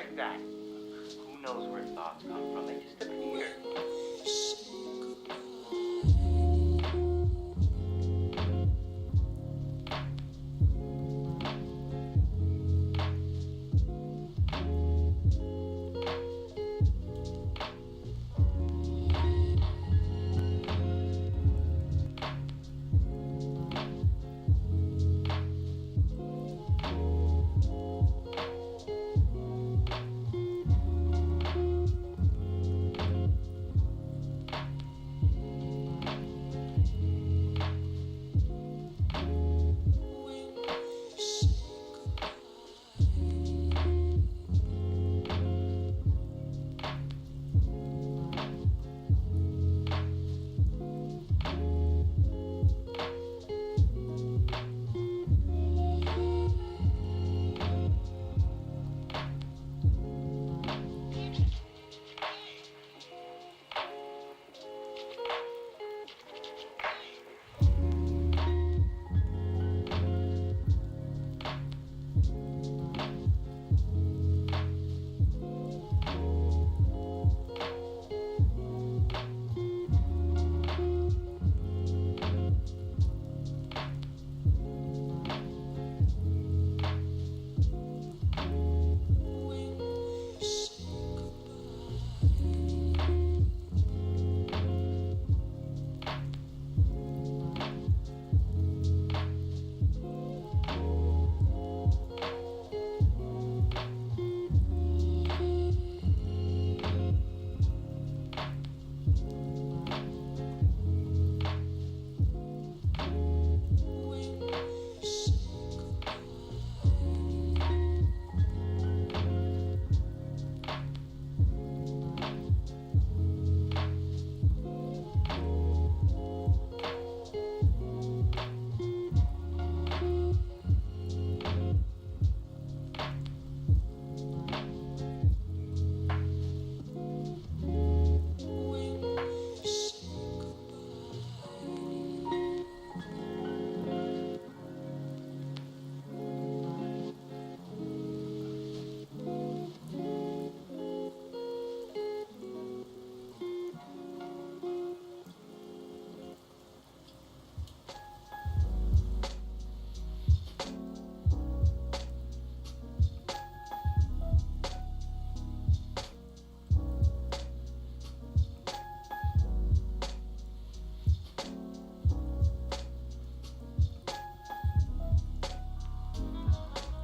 like that. Who knows where thoughts come from? They just appear.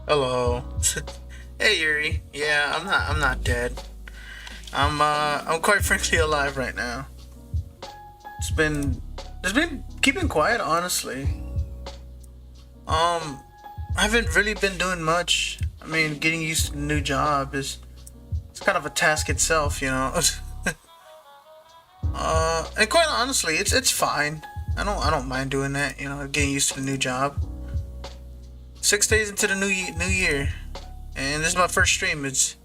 Hello. Hey Yuri. Yeah, I'm not dead. I'm quite frankly alive right now. It's been it's been keeping quiet honestly. I haven't really been doing much. I mean, getting used to the new job is it's kind of a task itself, you know. And quite honestly, it's fine. I don't mind doing that, you know, getting used to the new job. 6 days into the new year, and this is my first stream. It's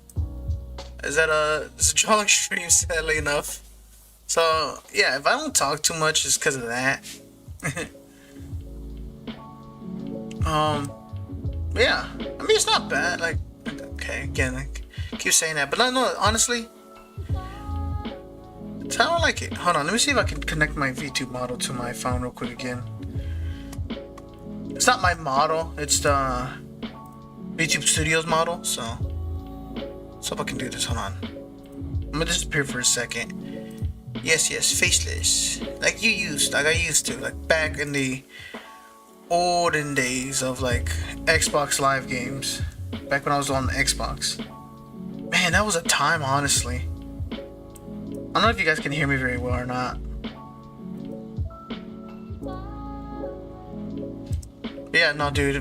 a drawing stream, sadly enough. So yeah, if I don't talk too much, it's because of that. um, yeah, I mean it's not bad. Like, okay, again, I keep saying that, but no, honestly, it's how I like it. Hold on, let me see if I can connect my VTube model to my phone real quick again. It's not my model, it's the YouTube Studios model, so let's hope I can do this. Hold on. I'm gonna disappear for a second. Yes, faceless. Like I used to, like back in the olden days of like Xbox Live games. Back when I was on the Xbox. Man, that was a time, honestly. I don't know if you guys can hear me very well or not. Yeah, no, dude.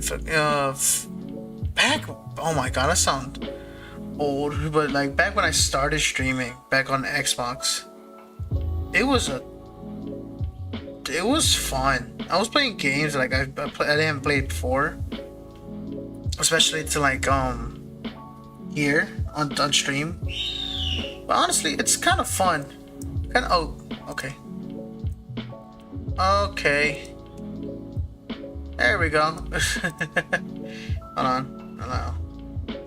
Back, oh my god, I sound old, but like back when I started streaming, back on Xbox, it was fun. I was playing games like I didn't play before, especially to like here on stream. But honestly, it's kind of fun. Okay. Okay. There we go. Hold on. Hello.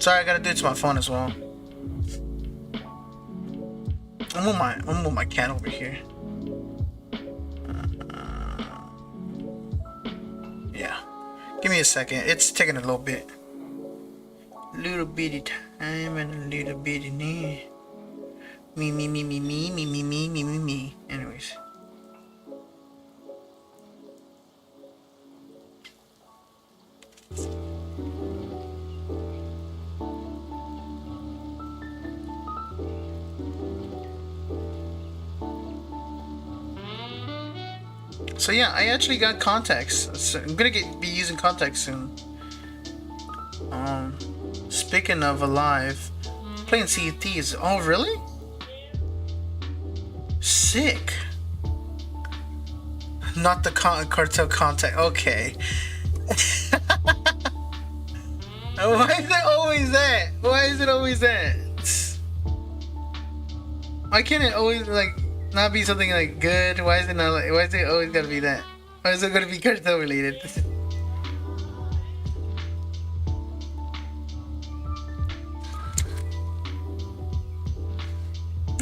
Sorry, I gotta do it to my phone as well. I'm gonna move my cat over here. Yeah. Give me a second. It's taking a little bit. Little bitty time and a little bitty knee. Me. Anyways. So yeah, I actually got contacts. So I'm gonna be using contacts soon. Speaking of alive, playing Sea of Thieves. Oh really? Sick. Not the cartel contact. Okay. Why is it always that? Why is it always that? Why can't it always like not be something like good? Why is it not like? Why is it always gotta be that? Why is it gonna be cartel related?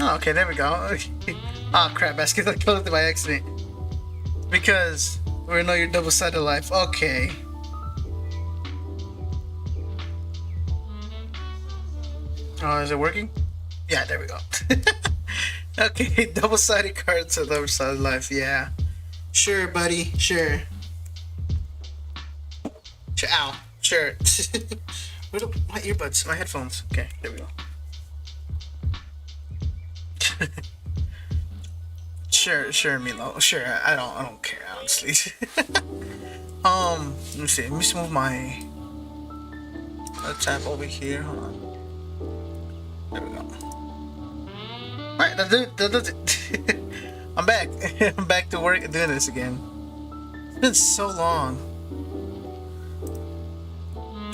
Oh, okay, there we go. Ah, crap, basket got closed by accident. Because we know your double-sided life. Okay. Oh, is it working? Yeah, there we go. Okay, double-sided cards of double-sided life. Yeah. Sure, buddy. Sure. Ow. Sure. Where the my earbuds? My headphones. Okay, there we go. Sure, Milo. Sure, I don't care honestly. Let me see. Let me just move my tab over here. Hold on. There we go. All right, that does it. I'm back. I'm back to work doing this again. It's been so long.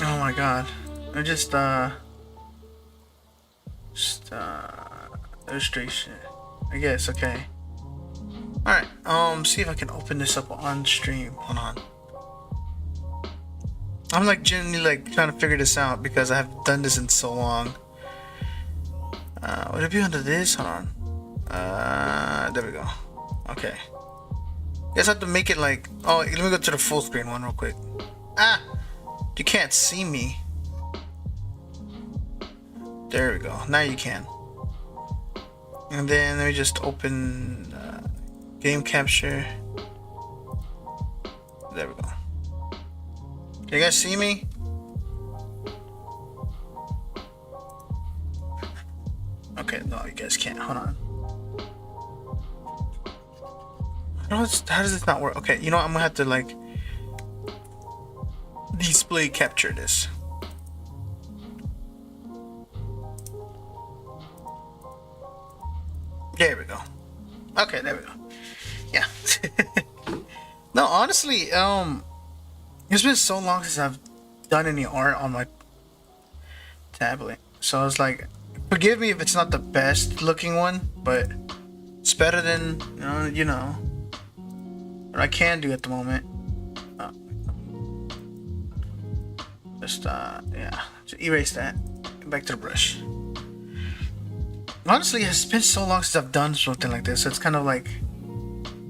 Oh my god. I just illustration. I guess, okay. Alright, see if I can open this up on stream. Hold on. I'm like genuinely like trying to figure this out because I haven't done this in so long. Would it be under this? Hold on. There we go. Okay. Guess I have to make it like, oh, let me go to the full screen one real quick. Ah! You can't see me. There we go. Now you can. And then let me just open game capture. There we go. Can you guys see me? Okay, no, you guys can't. Hold on. How does this not work? Okay, you know what? I'm gonna have to like display capture this. There we go. Okay, there we go. Yeah. No, honestly, it's been so long since I've done any art on my tablet. So I was like, forgive me if it's not the best looking one, but it's better than you know what I can do at the moment. Just yeah, just erase that. Get back to the brush. Honestly, it's been so long since I've done something like this. So it's kind of like,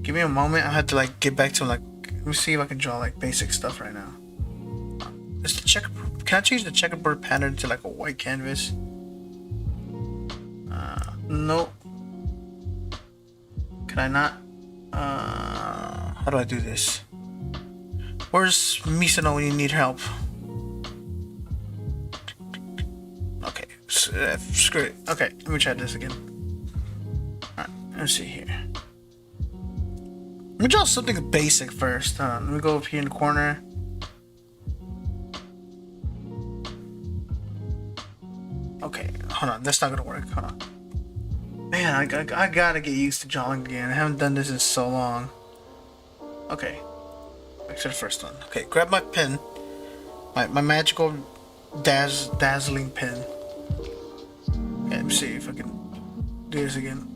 give me a moment. I had to like get back to like, let me see if I can draw like basic stuff right now. Is the checker? Can I change the checkerboard pattern to like a white canvas? Nope. Can I not? How do I do this? Where's Misano when you need help? Okay, screw it. Okay, let me try this again. Alright, let's see here. Let me draw something basic first. Let me go up here in the corner. Okay, hold on. That's not gonna work. Hold on. Man, I gotta get used to drawing again. I haven't done this in so long. Okay, back to the first one. Okay, grab my pen. My magical dazzling pen. Okay, let me see if I can do this again.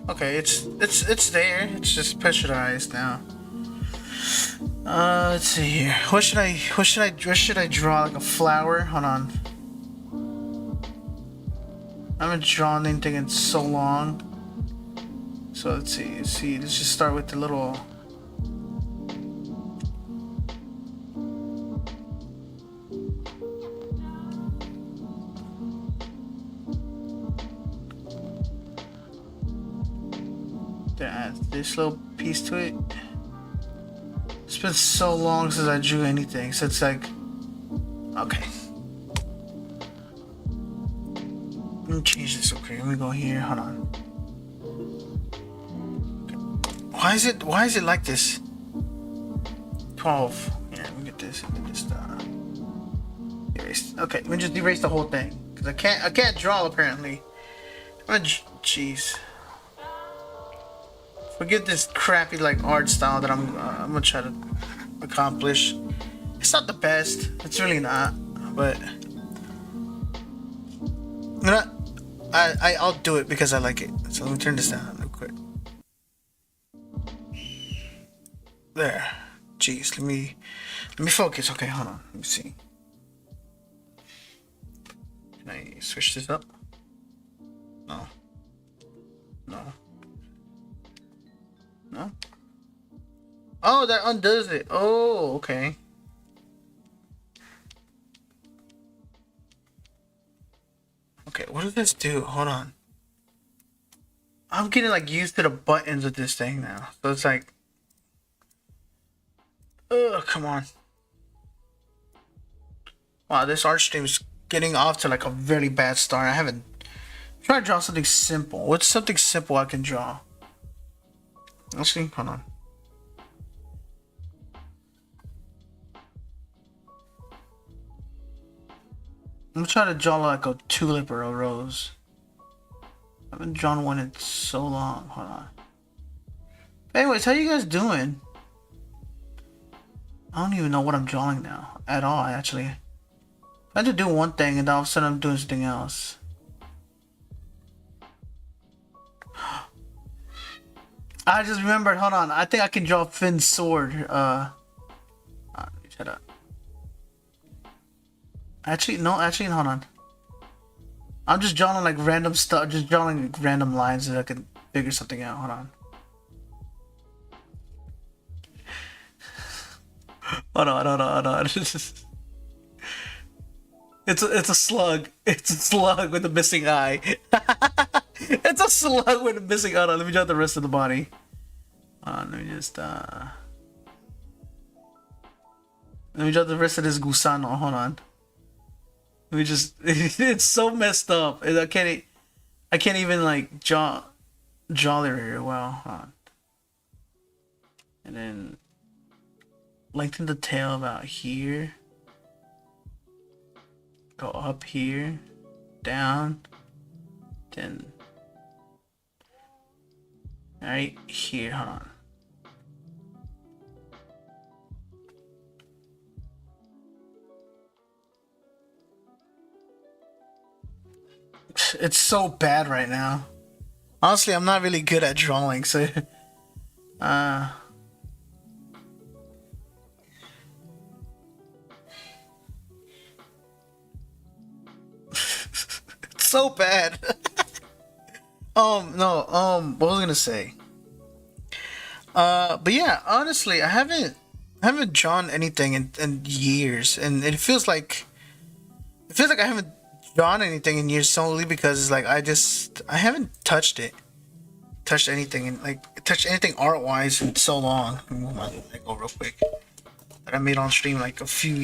Okay, it's there. It's just pressurized now. Let's see here. What should I draw? Like a flower? Hold on. I haven't drawn anything in so long. So let's see. Let's just start with the little. Add this little piece to it. It's been so long since I drew anything, so it's like, okay. Let me change this. Okay, let me go here. Hold on. Okay. Why is it like this? 12. Here, let me get this. Let me just erase. Okay, let me just erase the whole thing because I can't draw apparently. Jeez. Forget this crappy like art style that I'm gonna try to accomplish. It's not the best. It's really not. But you know what? I'll do it because I like it. So let me turn this down real quick. There. Jeez. Let me focus. Okay, hold on. Let me see. Can I switch this up? No. No? Oh, that undoes it. Oh, okay. Okay, what does this do? Hold on. I'm getting like used to the buttons of this thing now. So it's like, ugh, come on. Wow, this art stream is getting off to like a very bad start. I haven't tried to draw something simple. What's something simple I can draw? Let's see. Hold on. I'm trying to draw like a tulip or a rose. I haven't drawn one in so long. Hold on. Anyways, how you guys doing? I don't even know what I'm drawing now at all. Actually, I had to do one thing and all of a sudden I'm doing something else. I just remembered. Hold on. I think I can draw Finn's sword. Shut up. Actually, no. Actually, hold on. I'm just drawing like random stuff. Just drawing like random lines so I can figure something out. Hold on. Hold on. It's a slug. It's a slug with a missing eye. It's a slug with a missing eye. Hold on, let me draw the rest of the body. Let me just let me draw the rest of this gusano. Hold on. Let me just. It's so messed up. I can't even like draw it very well. Hold on. And then lengthen the tail about here. Go up here, down, then right here. Hold on. It's so bad right now. Honestly, I'm not really good at drawing, so it's so bad. No, what was I gonna say? But yeah, honestly, I haven't drawn anything in years, and it feels like I haven't drawn anything in years solely because it's like I haven't touched anything art wise in so long. Let me move my go real quick. That I made on stream like a few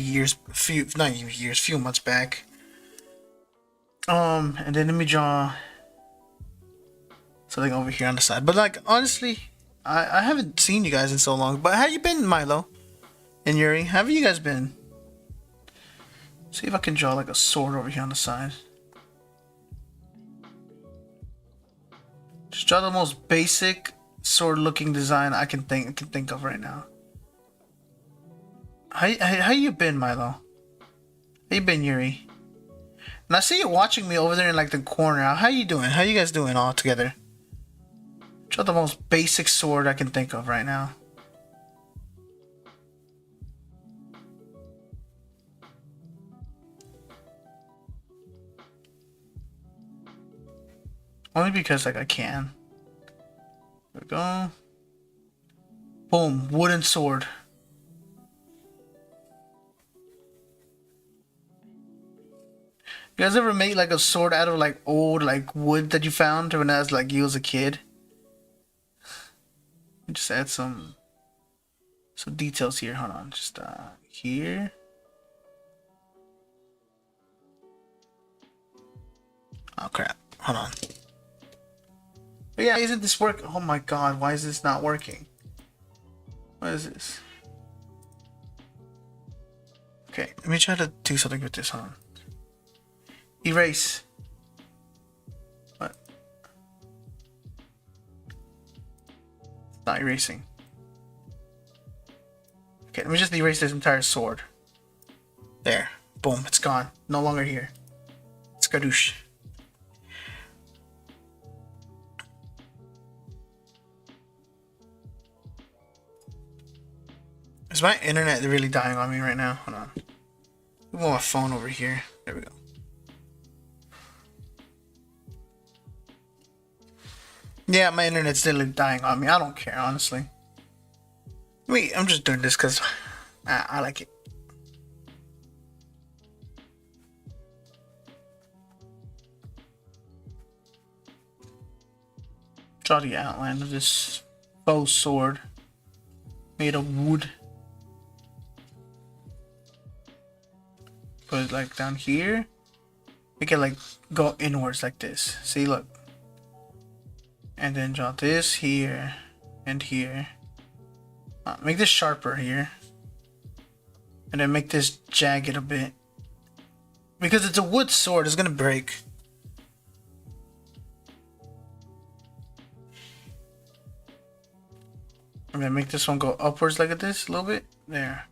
months back. And then let me draw something over here on the side. But like honestly, I haven't seen you guys in so long. But how you been, Milo and Yuri? How have you guys been? See if I can draw like a sword over here on the side. Just draw the most basic sword-looking design I can think of right now. How you been, Milo? How you been, Yuri? And I see you watching me over there in like the corner. How you doing? How you guys doing all together? Draw the most basic sword I can think of right now. Only because like I can. There we go. Boom, wooden sword. You guys ever made like a sword out of like old like wood that you found when I was like you was a kid? Just add some details here. Hold on, just here. Oh crap! Hold on. But yeah, isn't this work? Oh my god, why is this not working? What is this? Okay, let me try to do something with this. Hold on. Erase. What? It's not erasing. Okay, let me just erase this entire sword. There. Boom, it's gone. No longer here. It's Skadoosh. Is my internet really dying on me right now? Hold on. Move my phone over here. There we go. Yeah, my internet's still dying on me. I don't care, honestly. Wait, I'm just doing this because I like it. Draw the outline of this bow sword made of wood. Put it like down here. Make it like go inwards like this. See, look. And then draw this here and here. Make this sharper here. And then make this jagged a bit. Because it's a wood sword, it's gonna break. I'm gonna make this one go upwards like this a little bit. There.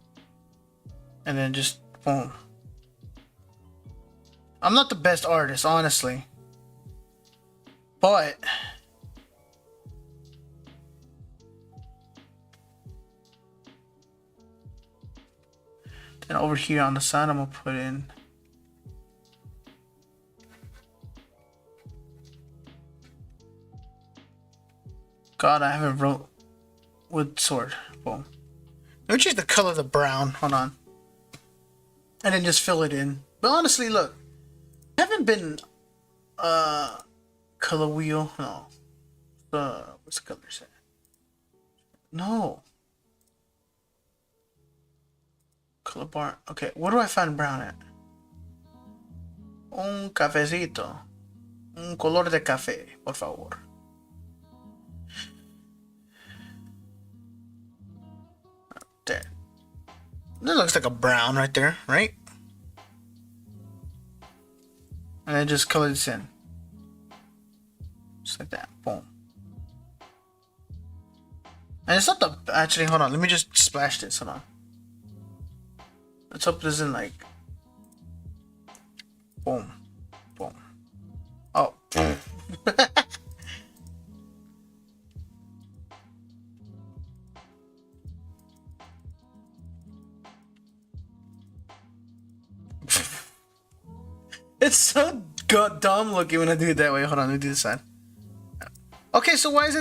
And then just boom. I'm not the best artist, honestly. But then over here on the side, I'm gonna put in God, I haven't wrote wood sword. Boom. Let me change the color of the brown. Hold on. And then just fill it in. But honestly, look. I haven't been color wheel. No. What's the color set? No. Color bar. Okay, where do I find brown at? Un cafecito. Un color de café, por favor. There. That looks like a brown right there, right? And then just color this in. Just like that. Boom. And it's not the... Actually, hold on. Let me just splash this. Hold on. Let's hope this isn't like... Boom. Boom. Oh. It's so dumb looking when I do it that way. Hold on, let me do this side. Okay, so why is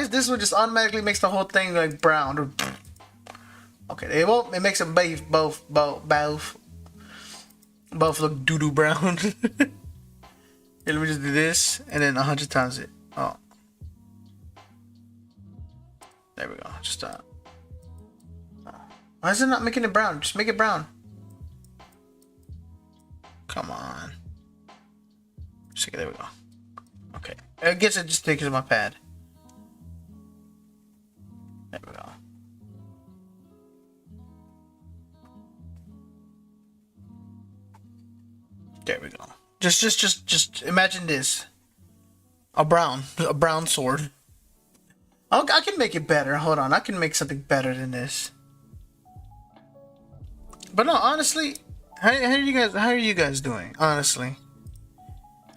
this one just automatically makes the whole thing like brown? Okay, it makes them both look doo-doo brown. Here, let me just do this and then 100 times it. Oh. There we go. Just why is it not making it brown? Just make it brown. Come on. Okay, there we go. Okay. I guess it just takes my pad. There we go. There we go. Just imagine this. A brown sword. I can make it better. Hold on. I can make something better than this. But no, honestly, how are you guys doing? Honestly.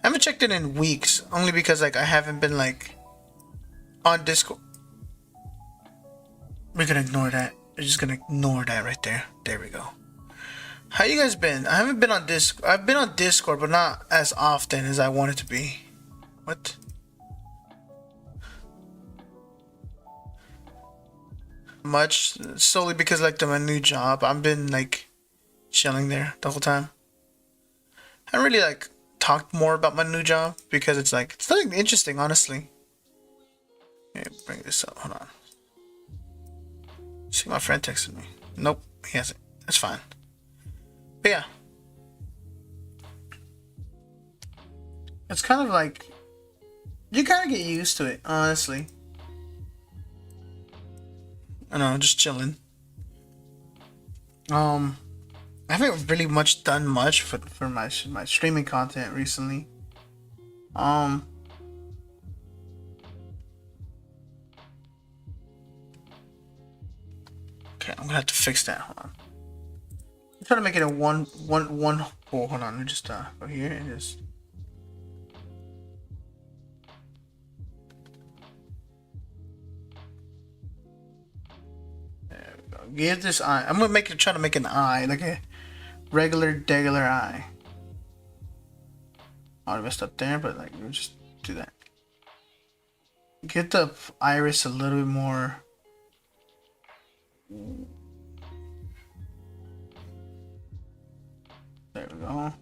I haven't checked it in weeks, only because like I haven't been like on Discord. We're gonna ignore that. We're just gonna ignore that right there. There we go. How you guys been? I haven't been on Discord. I've been on Discord, but not as often as I wanted to be. What? much solely because like my new job. I've been like chilling there the whole time. I really like talked more about my new job because it's nothing interesting, honestly. Let me bring this up. Hold on. See, my friend texted me. Nope, he hasn't. That's fine. But yeah, it's kind of like you kind of get used to it, honestly. I know, just chilling. I haven't really done much for my streaming content recently. Okay, I'm gonna have to fix that. Hold on. I'm trying to make it a one. Oh, hold on. Let me just go here and just. There we go. Give this eye. I'm gonna try to make an eye like a regular eye. I messed up there, but like we'll just do that. Get the iris a little bit more. There we go.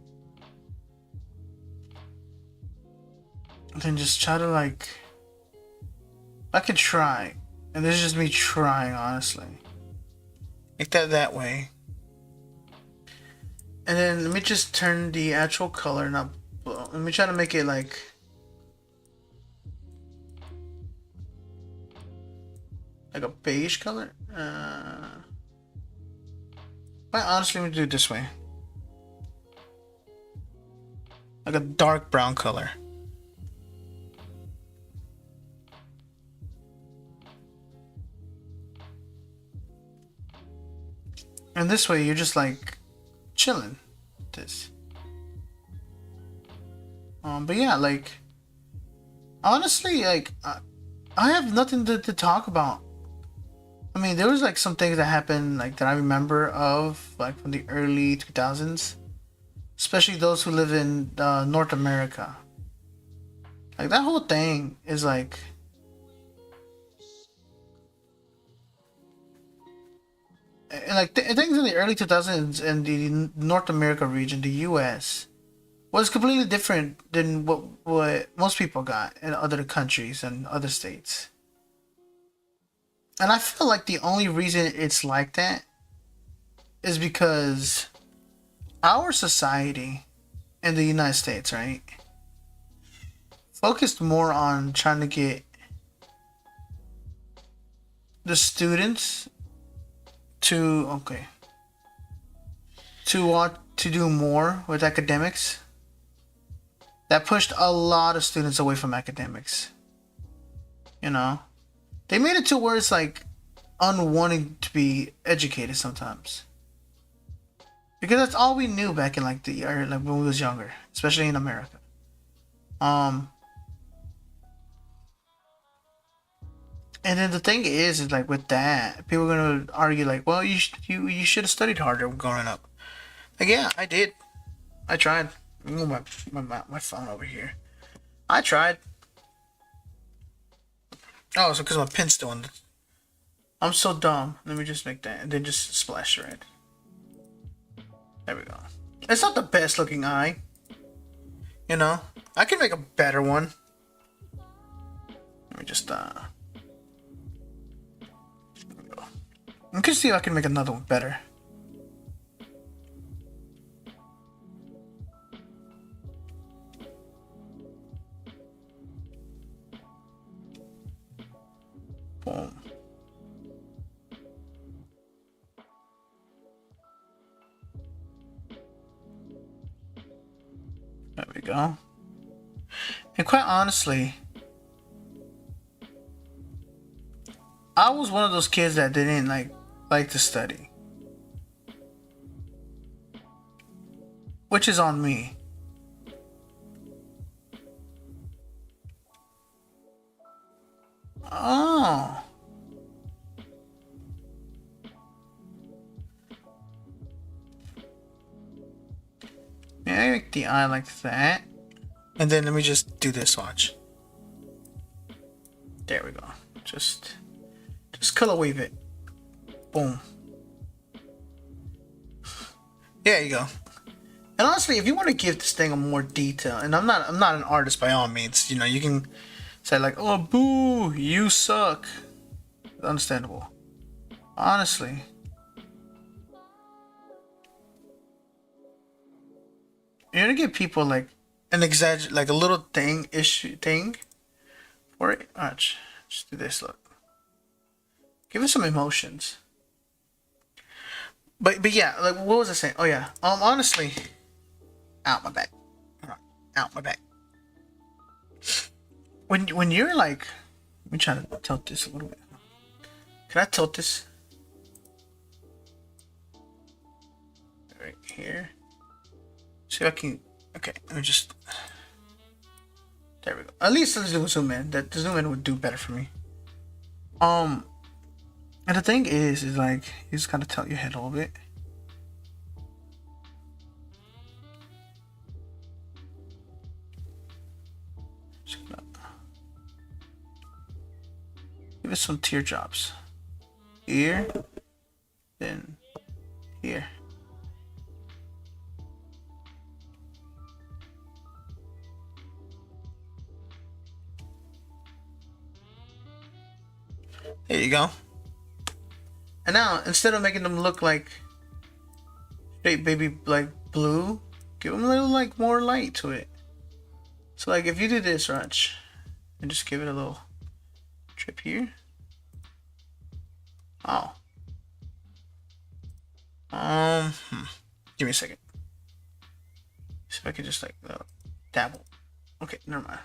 And then just try to like. I could try, and this is just me trying, honestly. Make that way. And then let me just turn the actual color not blue. Let me try to make it like a beige color. But honestly, let me do it this way. Like a dark brown color. And this way you're just like chilling with this. But yeah, like honestly, like I have nothing to talk about. I mean, there was like some things that happened like that I remember of like from the early 2000s, especially those who live in North America. Like that whole thing is like and like things in the early 2000s in the North America region, the US, was completely different than what most people got in other countries and other states. And I feel like the only reason it's like that is because our society in the United States, right, focused more on trying to get the students to want to do more with academics. That pushed a lot of students away from academics. You know, they made it to where it's like unwanting to be educated sometimes, because that's all we knew back in like when we was younger, especially in America. And then the thing is like with that, people are gonna argue like, well, you should have studied harder growing up. Like, yeah, I did. I tried. Move my phone over here. I tried. Oh, so because my pin's still on. I'm so dumb. Let me just make that, and then just splash red. There we go. It's not the best looking eye. You know, I can make a better one. Let me just I can see if I can make another one better. Boom. There we go. And quite honestly, I was one of those kids that didn't like to study, which is on me. Oh. Yeah, I make the eye like that. And then let me just do this, watch. There we go. Just color wave it. Boom. There you go. And honestly, if you want to give this thing a more detail, and I'm not an artist by all means, you know, you can say like, oh, boo, you suck. Understandable. Honestly. You're gonna give people like an like a little thing for it. Watch. Just do this, look. Give it some emotions. But yeah, like what was I saying? Oh yeah. Honestly. Out my back. Out my back. When you're like, let me try to tilt this a little bit. Can I tilt this? Right here. See if I can. Okay, let me just. There we go. At least let's do a zoom in. That the zoom in would do better for me. And the thing is like you just gotta tilt your head a little bit. Give it some teardrops. Here, then here. There you go. And now, instead of making them look like straight baby like blue, give them a little like more light to it. So like if you do this, Raj, and just give it a little trip here. Oh. Give me a second. See if I can just like dabble. Okay, never mind.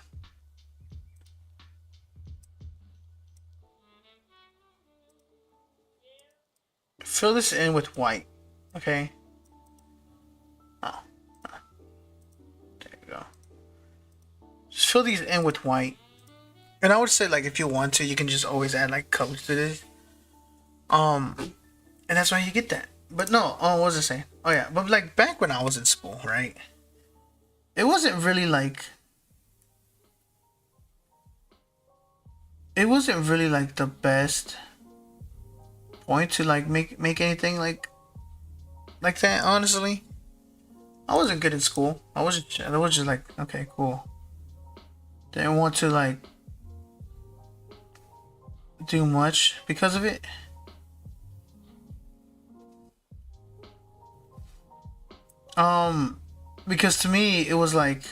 Fill this in with white. Okay. Oh. There you go. Just fill these in with white. And I would say like if you want to, you can just always add like colors to this. And that's why you get that. But no, what was I saying? Oh yeah, but like back when I was in school, right? It wasn't really like the best point to like make anything like that, honestly. I wasn't good in school. I was just like, okay, cool. Didn't want to like do much because of it. Because to me it was like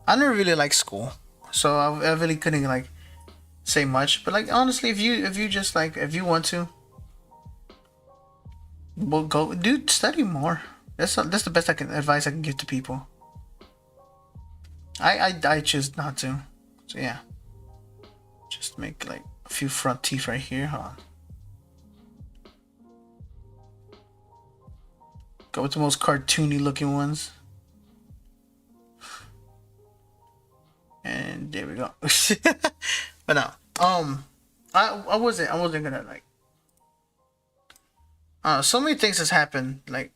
I never really liked school, so I really couldn't like say much. But like honestly, if you just like if you want to, well, go dude, study more. That's the best advice I can give to people. I choose not to, so yeah. Just make like a few front teeth right here. Hold on. Go with the most cartoony looking ones. And there we go. But no. I wasn't gonna like so many things has happened, like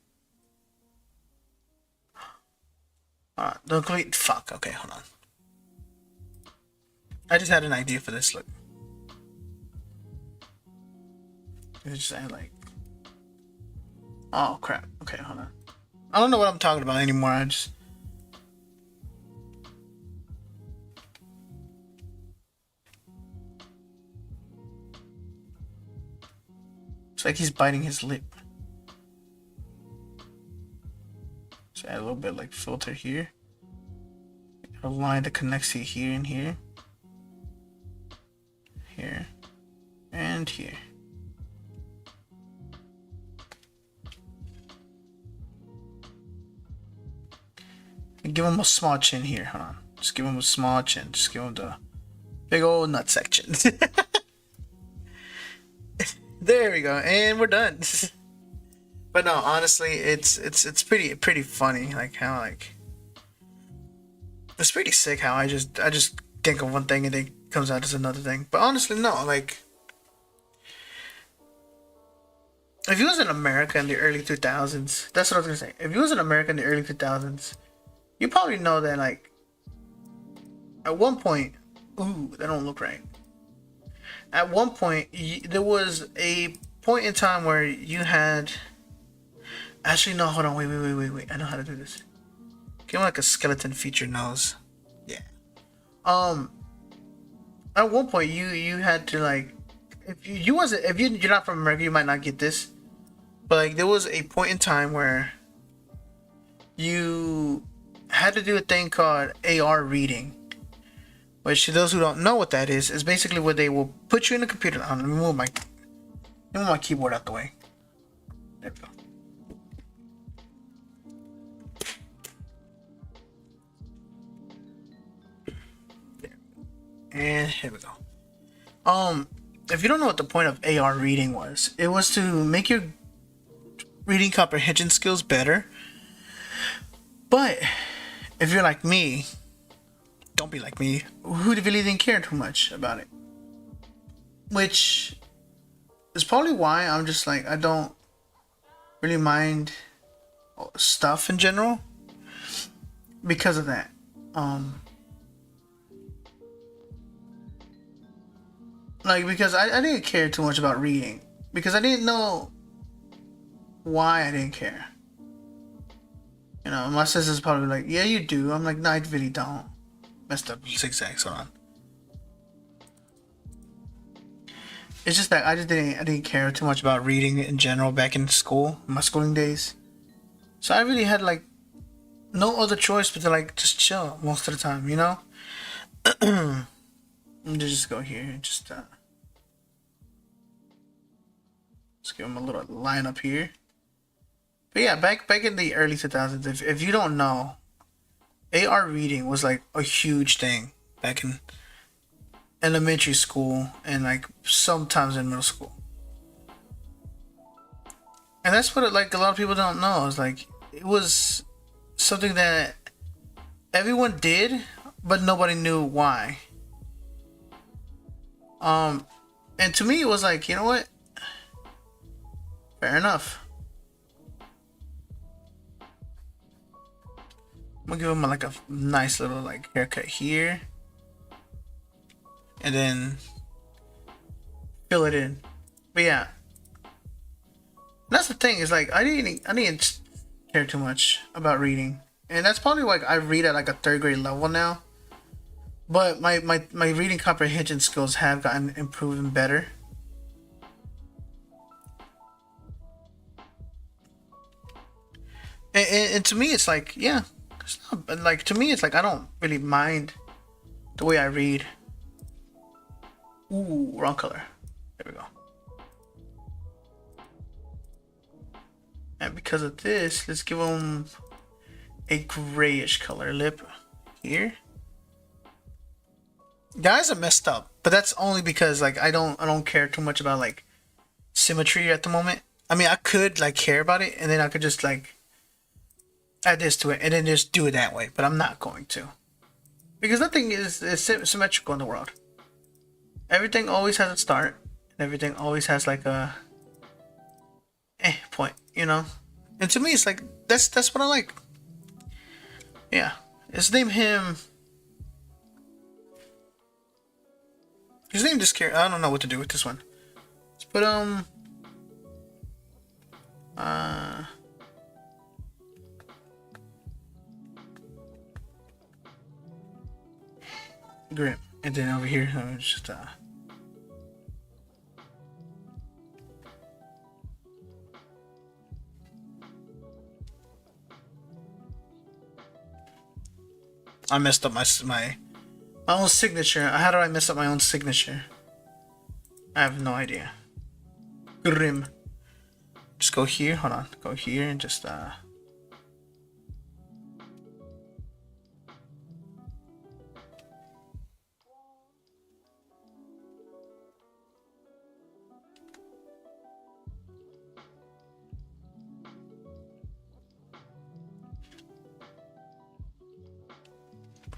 the complete fuck, okay, hold on. I just had an idea for this, look. Let's just add like oh crap. Okay, hold on. I don't know what I'm talking about anymore. I just it's like he's biting his lip. So add a little bit like filter here. A line that connects to here and here. Here. And here. And give him a small chin here. Hold on. Just give him a small chin. Just give him the big old nut section. There we go, and we're done. But no, honestly, it's pretty funny, like how like it's pretty sick how I just think of one thing and it comes out as another thing. But honestly, no, like if you was in America in the early 2000s, that's what I was gonna say. If you was in America in the early 2000s, you probably know that like at one point, ooh, that don't look right. At one point, there was a point in time where you had. Actually, no. Hold on. Wait. I know how to do this. Give him like a skeleton feature nose. Yeah. At one point, you had to like, if you wasn't, if you're not from America, you might not get this. But like, there was a point in time where you had to do a thing called AR reading. Which, to those who don't know what that is basically where they will put you in a computer. Let me move my keyboard out the way. There we go. And here we go. If you don't know what the point of AR reading was, it was to make your reading comprehension skills better. But if you're like me, don't be like me, who really didn't care too much about it. Which is probably why I'm just like, I don't really mind stuff in general. Because of that. Like, because I didn't care too much about reading. Because I didn't know why I didn't care. You know, my sister's probably like, yeah, you do. I'm like, no, I really don't. Messed up zigzags, hold on. It's just that I didn't care too much about reading in general back in school, my schooling days. So I really had like no other choice but to like just chill most of the time, you know? Let me just go here and just let's give him a little line up here. But yeah, back in the early 2000s, if you don't know, AR reading was like a huge thing back in elementary school and like sometimes in middle school. And that's what like a lot of people don't know. Is like it was something that everyone did, but nobody knew why. And to me, it was like, you know what? Fair enough. I'm gonna give him like a nice little like haircut here, and then fill it in. But yeah, that's the thing. Is like I didn't care too much about reading, and that's probably like I read at like a third grade level now. But my reading comprehension skills have gotten improved and better. And to me, it's like, yeah, it's not, like to me, it's like I don't really mind the way I read. Ooh, wrong color. There we go. And because of this, let's give him a grayish color lip here. Guys are messed up, but that's only because like I don't care too much about like symmetry at the moment. I mean, I could like care about it, and then I could just like add this to it, and then just do it that way. But I'm not going to, because nothing is symmetrical in the world. Everything always has a start, and everything always has like a point, you know. And to me, it's like that's what I like. Yeah, let's name him. His name just care. I don't know what to do with this one. Let's put Grim, and then over here, I'm just I messed up my own signature. How did I mess up my own signature? I have no idea. Grim. Just go here. Hold on. Go here and just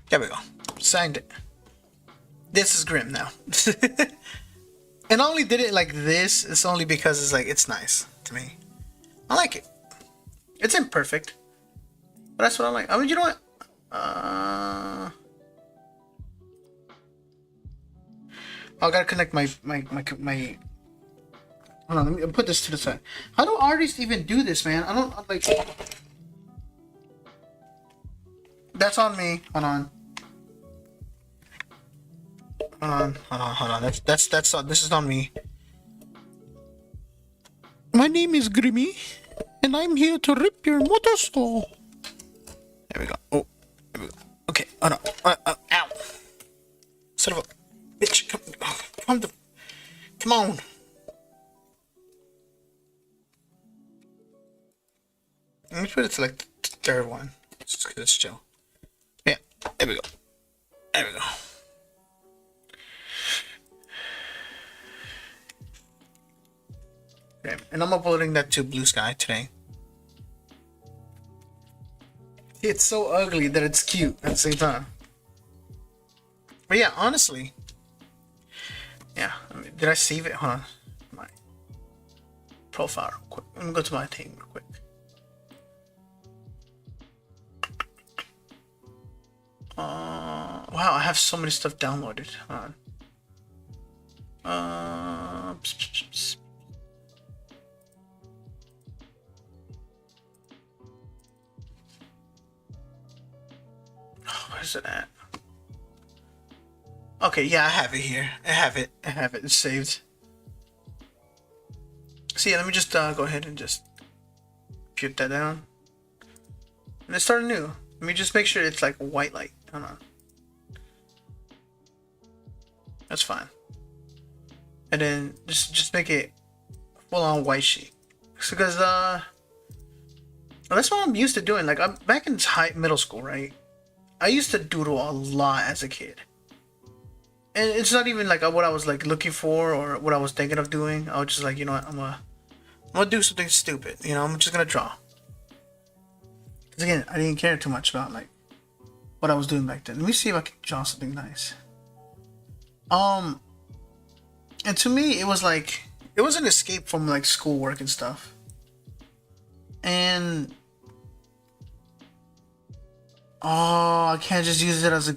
there we go. Signed it. This is Grim now. And I only did it like this. It's only because it's like it's nice to me. I like it. It's imperfect, but that's what I like. I mean, you know what? I gotta connect my Hold on, let me put this to the side. How do artists even do this, man? I don't like. That's on me. Hold on. Hold on. That's this is on me. My name is Grimmy, and I'm here to rip your motorcycle. There we go. Oh, there we go. Okay, hold on. Ow. Son of a bitch. Come on. Let me put it to like the third one. Just because it's chill. Yeah, there we go. There we go. Okay, and I'm uploading that to Blue Sky today. It's so ugly that it's cute at the same time. But yeah, honestly. Yeah, did I save it? Hold on. My profile real quick. Let me go to my thing real quick. Wow, I have so many stuff downloaded. Hold on. Where's it at? Okay, yeah, I have it here. I have it. It's saved. So yeah, let me just go ahead and just put that down. And let's start anew. Let me just make sure it's like white light. Hold on. That's fine. And then just make it full on white sheet. Because that's what I'm used to doing. Like I'm back in middle school, right? I used to doodle a lot as a kid. And it's not even like what I was like looking for or what I was thinking of doing. I was just like, you know what, I'm gonna do something stupid. You know, I'm just gonna draw. Cause again, I didn't care too much about like what I was doing back then. Let me see if I can draw something nice. And to me, it was like it was an escape from like schoolwork and stuff. And I can't just use it as a.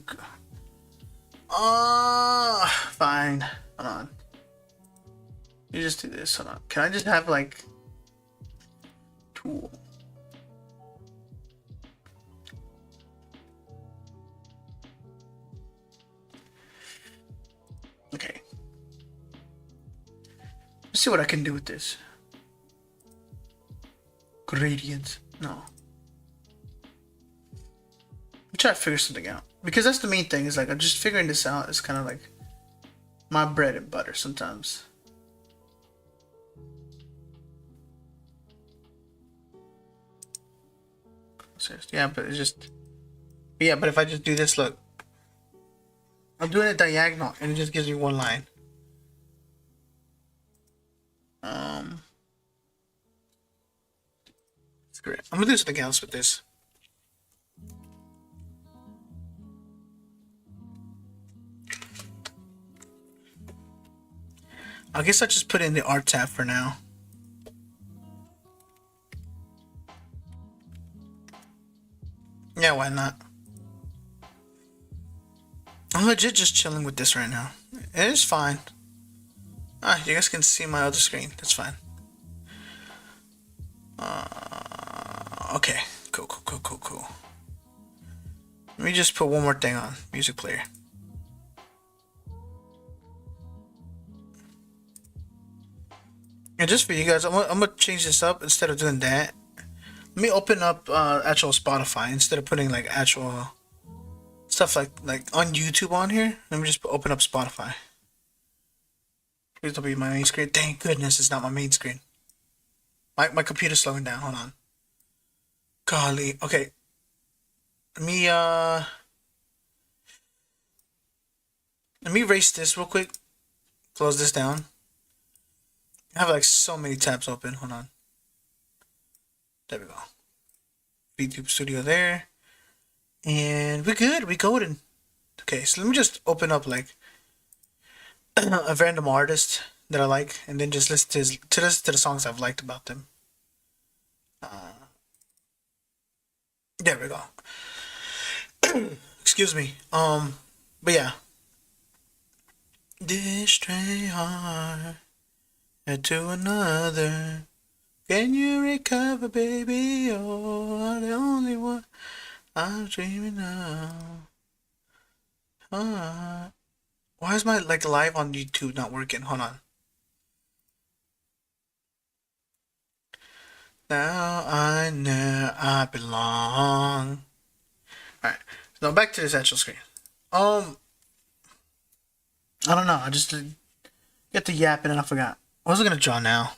Fine. Hold on. You just do this. Hold on. Can I just have like tool? Okay. Let's see what I can do with this. Gradient. No. Try to figure something out because that's the main thing is like I'm just figuring this out. It's kind of like my bread and butter sometimes. Yeah, but it's just but if I just do this, look, I'm doing it diagonal and it just gives me one line. It's great. I'm gonna do something else with this. I guess I just put in the art tab for now. Yeah, why not? I'm legit just chilling with this right now. It is fine. You guys can see my other screen. That's fine. Okay. Cool. Let me just put one more thing on. Music player. And just for you guys, I'm gonna change this up instead of doing that. Let me open up actual Spotify instead of putting like actual stuff like on YouTube on here. Let me just open up Spotify. Please don't be my main screen. Thank goodness it's not my main screen. My computer's slowing down. Hold on. Golly. Okay. Let me erase this real quick. Close this down. I have like so many tabs open. Hold on. There we go. YouTube Studio there. And we're good. We're golden. Okay, so let me just open up like a random artist that I like and then just listen to the songs I've liked about them. There we go. Excuse me. But yeah. This stray heart to another. Can you recover, baby? Oh, the only one I'm dreaming of. Why is my like live on YouTube not working? Hold on. Now I know I belong. Alright. Now back to this actual screen. I don't know. I just get the yapping and I forgot. What was I gonna draw now?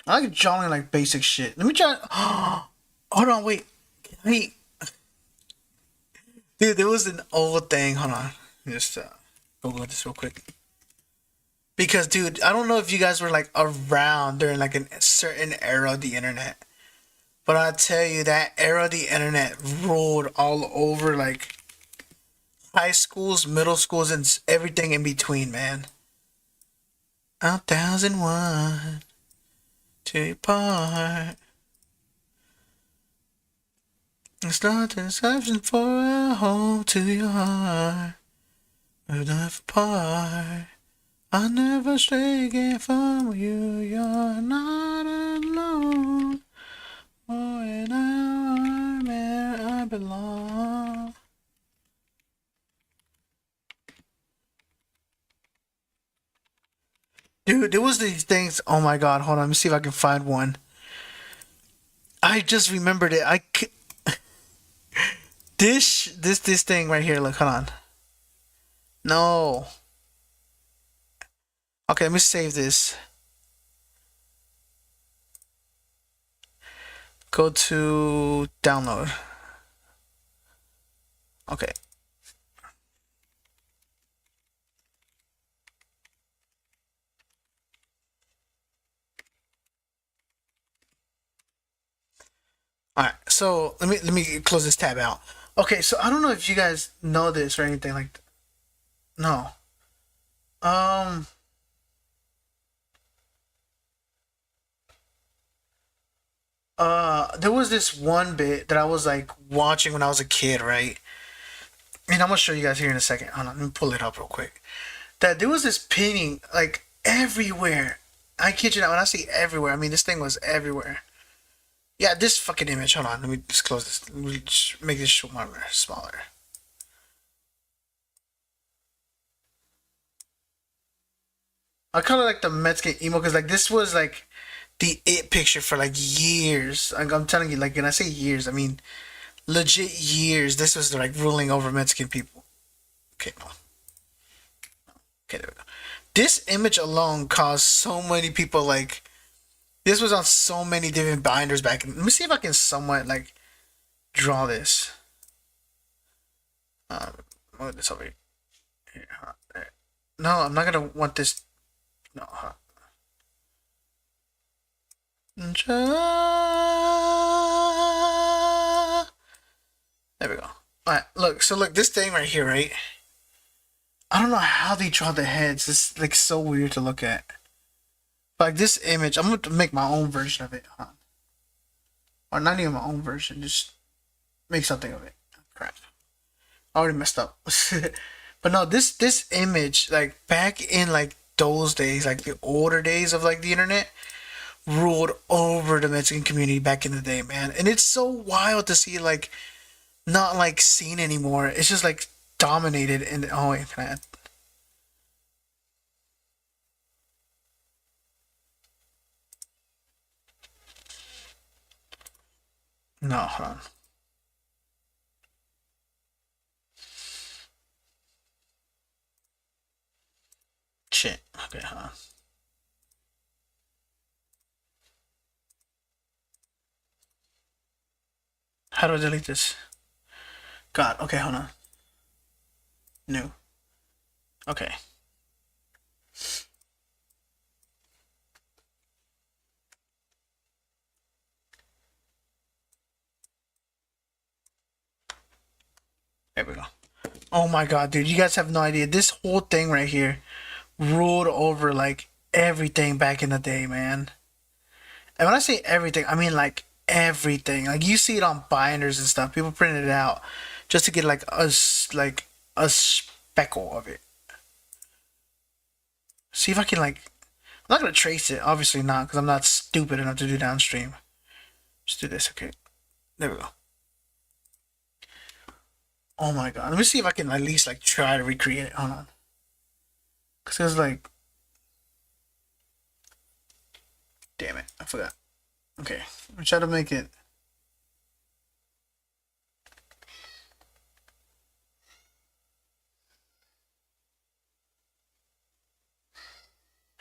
I like drawing like basic shit. Let me try. Hold on, wait. Wait. Dude, there was an old thing. Hold on. Just Google this real quick. Because, dude, I don't know if you guys were like around during like a certain era of the internet. But I tell you, that era of the internet ruled all over like high schools, middle schools, and everything in between, man. 1001 to part. It's not an exception for a home to your heart. We're never part. I'll never stray again from you. You're not alone. Oh, and I'm where I belong. Dude, there was these things. Oh my god, hold on. Let me see if I can find one. I just remembered it. This thing right here. Look, hold on. No. Okay, let me save this. Go to download. Okay. All right. So let me close this tab out. Okay. So I don't know if you guys know this or anything like. No. Um. There was this one bit that I was like watching when I was a kid, right? And I'm gonna show you guys here in a second. Hold on, let me pull it up real quick. That there was this painting like everywhere. I kid you not, when I say everywhere, I mean this thing was everywhere. Yeah, this fucking image. Hold on, let me just close this. Let me just make this show more smaller. I kind of like the Mexican emo because like this was like the it picture for like years. Like, I'm telling you, like when I say years, I mean legit years. This was like ruling over Mexican people. Okay, no. Okay, there we go. This image alone caused so many people like this was on so many different binders back. Let me see if I can somewhat like draw this. Move this over here. There. No, I'm not gonna want this. No. There we go. Alright, look. So look, this thing right here, right? I don't know how they draw the heads. It's like so weird to look at. But like this image, I'm gonna make my own version of it. Huh? Or not even my own version, just make something of it. Crap. I already messed up. But no, this image, like back in like those days, like the older days of like the internet, ruled over the Mexican community back in the day, man. And it's so wild to see like not like seen anymore. It's just like dominated and oh wait, can I add? No, hold on. Shit. Okay, hold on. How do I delete this? God, okay, hold on. New. Okay. There we go. Oh my god, dude, you guys have no idea. This whole thing right here ruled over like everything back in the day, man. And when I say everything, I mean like everything. Like you see it on binders and stuff. People printed it out just to get like a speckle of it. See if I can like I'm not gonna trace it, obviously not, because I'm not stupid enough to do downstream. Just do this, okay? There we go. Oh my god. Let me see if I can at least like try to recreate it. Hold on. Cause it's like, damn it, I forgot. Okay, let me try to make it.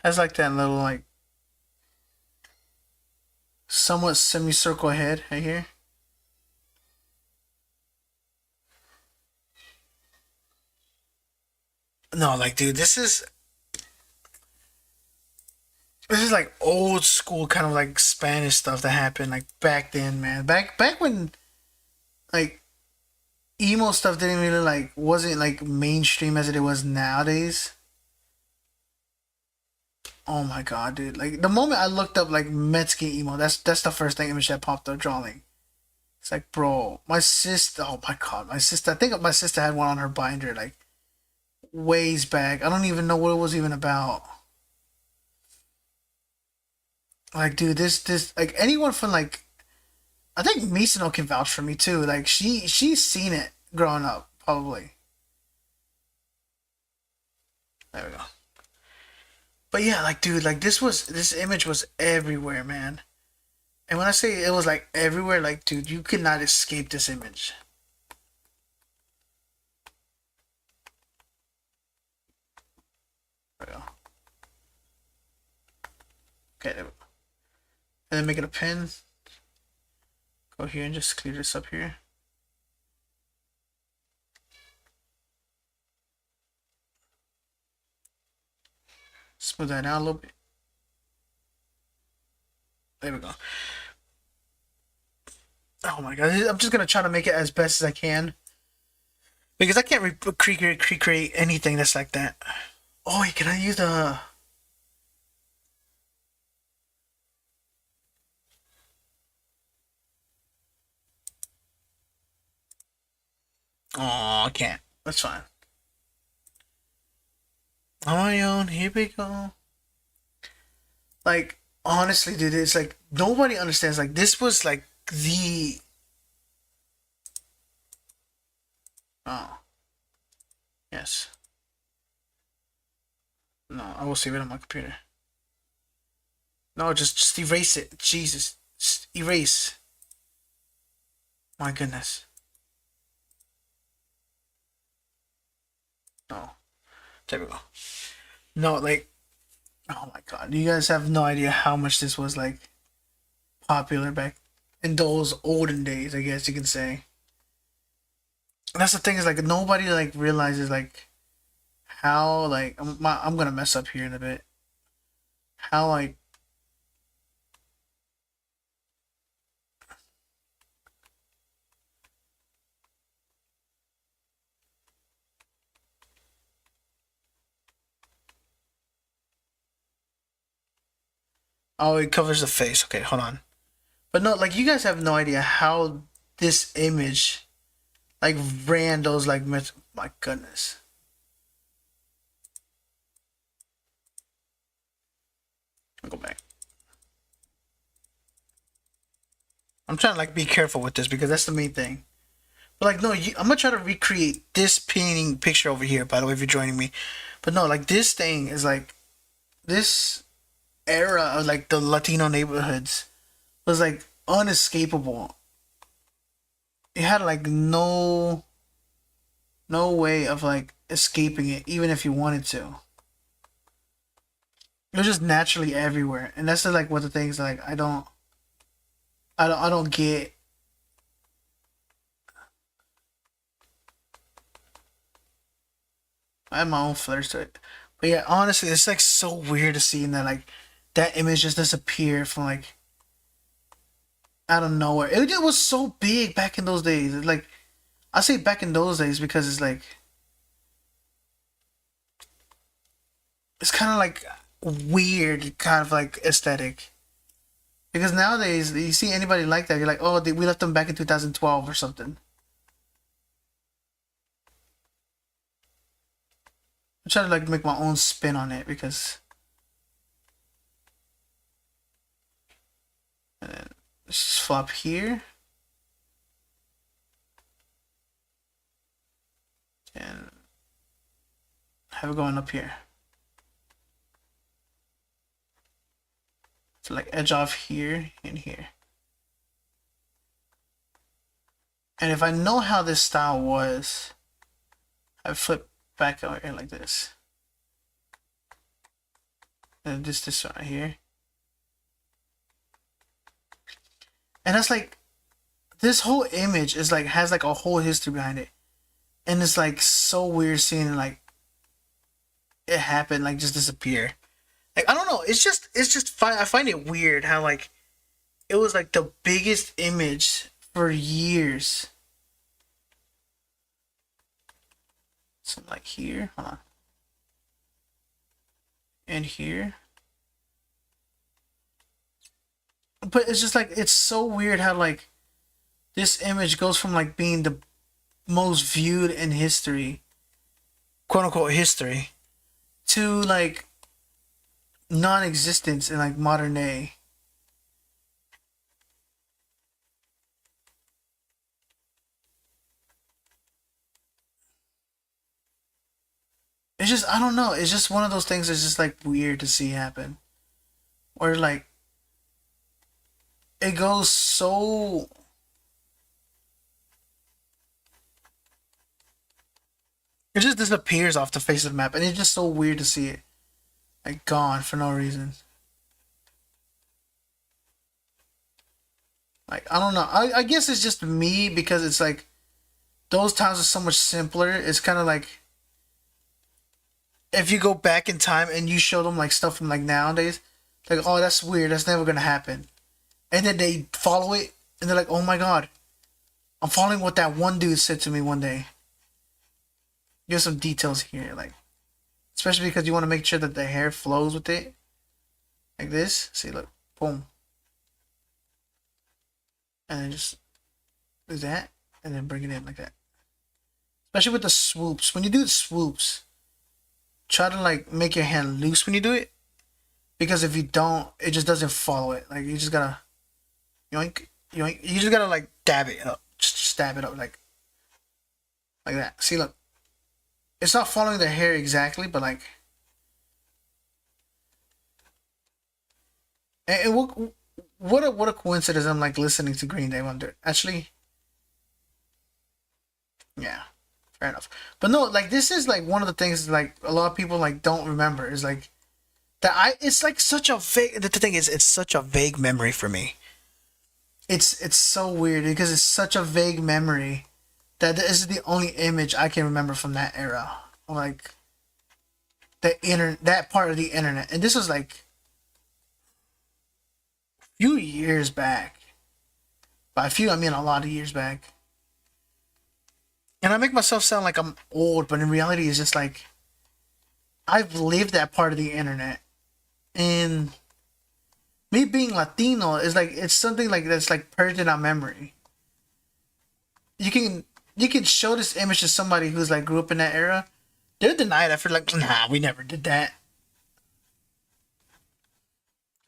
Has like that little like somewhat semicircle head right here. No, like dude, this is like old school kind of like Spanish stuff that happened like back then, man. Back when like emo stuff didn't really like wasn't like mainstream as it was nowadays. Oh my god, dude! Like the moment I looked up like Mexican emo, that's the first thing image that popped up drawing. It's like, bro, my sister. Oh my god, my sister. I think my sister had one on her binder like ways back. I don't even know what it was even about. Like, dude, this like anyone from like I think Misano can vouch for me too. Like she's seen it growing up, probably. There we go. But yeah, like dude, like this image was everywhere, man. And when I say it was like everywhere, like dude, you could not escape this image. There we go. Okay, there we go. And then make it a pin. Go here and just clear this up here. Smooth that out a little bit. There we go. Oh my god, I'm just gonna try to make it as best as I can. Because I can't recreate anything that's like that. Oh, wait, can I use the... Oh, I can't. That's fine. On my own, here we go. Like, honestly, dude, it's like, nobody understands. Like, this was like the... Oh, yes. No, I will save it on my computer. No, just erase it. Jesus. Just erase. My goodness. No. There we go. No, like, oh my god. You guys have no idea how much this was, like, popular back in those olden days, I guess you can say. And that's the thing is, like, nobody, like, realizes, like, how, like, I'm gonna mess up here in a bit. How, like, oh, it covers the face. Okay, hold on. But no, like you guys have no idea how this image like ran those like myths. My goodness. I'll go back. I'm trying to like be careful with this because that's the main thing. But like no, I'm gonna try to recreate this painting picture over here. By the way, if you're joining me, but no, like this thing is like this era of like the Latino neighborhoods was like unescapable. It had like no way of like escaping it, even if you wanted to. It was just naturally everywhere, and that's like what the things like I don't get. I have my own flares to it, but yeah, honestly, it's like so weird to see that like that image just disappeared from like out of nowhere. It just was so big back in those days. Like I say back in those days because it's like it's kind of like weird, kind of like aesthetic. Because nowadays, you see anybody like that, you're like, oh, we left them back in 2012 or something. I'm trying to like make my own spin on it because And then let's just flop here. And have it going up here. So like edge off here and here. And if I know how this style was, I flip back over here like this. And this right here. And that's like, this whole image is like, has like a whole history behind it. And it's like so weird seeing like it happen, like just disappear. Like, I don't know, it's just I find it weird how like it was like the biggest image for years. So like here, hold on. And here. But it's just like, it's so weird how like this image goes from like being the most viewed in history, quote unquote history, to like non-existence in like modern day. It's just, I don't know, it's just one of those things that's just like weird to see happen. Or like it goes so, it just disappears off the face of the map, and it's just so weird to see it like gone for no reason. Like, I don't know, I guess it's just me, because it's like those times are so much simpler. It's kind of like if you go back in time and you show them like stuff from like nowadays, like, oh, that's weird, that's never gonna happen. And then they follow it and they're like, oh my god, I'm following what that one dude said to me one day. Here's some details here, like, especially because you want to make sure that the hair flows with it. Like this. See, look. Boom. And then just do that. And then bring it in like that. Especially with the swoops. When you do the swoops, try to like make your hand loose when you do it. Because if you don't, it just doesn't follow it. Like, you just gotta yoink, yoink. You just gotta like dab it up. Just stab it up like that. See, look. It's not following the hair exactly, but like, and what a coincidence! I'm like listening to Green Day one day. Actually, yeah, fair enough. But no, like, this is like one of the things like a lot of people like don't remember is like that. It's like such a vague. The thing is, it's such a vague memory for me. It's so weird because it's such a vague memory that this is the only image I can remember from that era. Like that part of the internet. And this was like a few years back. By a few, I mean a lot of years back. And I make myself sound like I'm old, but in reality it's just like I've lived that part of the internet. And me being Latino is like, it's something like that's like purged in our memory. You can show this image to somebody who's like grew up in that era. They'll deny it. I feel like, nah, we never did that.